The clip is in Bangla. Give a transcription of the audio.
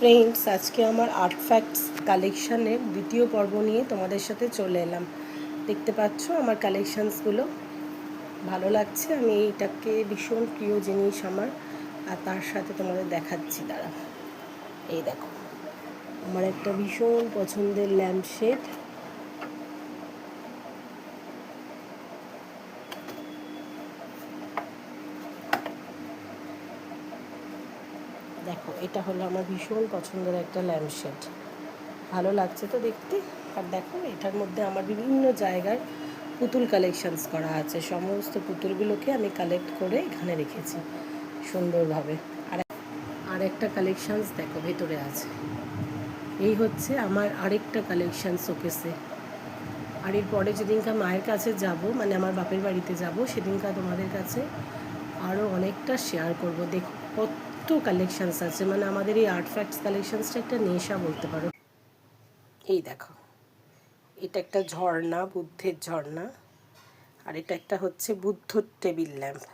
ফ্রেন্ডস, আজকে আমার আর্ট ফ্যাক্টস কালেকশানের দ্বিতীয় পর্ব নিয়ে তোমাদের সাথে চলে এলাম। দেখতে পাচ্ছ আমার কালেকশানসগুলো ভালো লাগছে। আমি এইটাকে ভীষণ প্রিয় জিনিস আমার, আর তার সাথে তোমাদের দেখাচ্ছি। দাঁড়া, এই দেখো আমার একটা ভীষণ পছন্দের ল্যাম্পশেড। দেখো, এটা হলো আমার ভীষণ পছন্দের একটা ল্যাম্পশেড। ভালো লাগছে তো দেখতে। আর দেখো, এটার মধ্যে আমার বিভিন্ন জায়গার পুতুল কালেকশানস করা আছে। সমস্ত পুতুলগুলোকে আমি কালেক্ট করে এখানে রেখেছি সুন্দরভাবে। আর একটা কালেকশানস দেখো ভেতরে আছে। এই হচ্ছে আমার আরেকটা কালেকশান শোকেসে। আর এরপরে যেদিনকার মায়ের কাছে যাব, মানে আমার বাপের বাড়িতে যাব, সেদিনকার তোমাদের কাছে আরও অনেকটা শেয়ার করব। দেখো কত কালেকশানস আছে, মানে আমাদের এই আর্ট ফ্যাক্টস কালেকশানসটা একটা নেশা বলতে পারো। এই দেখো, এটা একটা ঝর্ণা, বুদ্ধের ঝর্ণা। আর এটা একটা হচ্ছে বুদ্ধর টেবিল ল্যাম্প।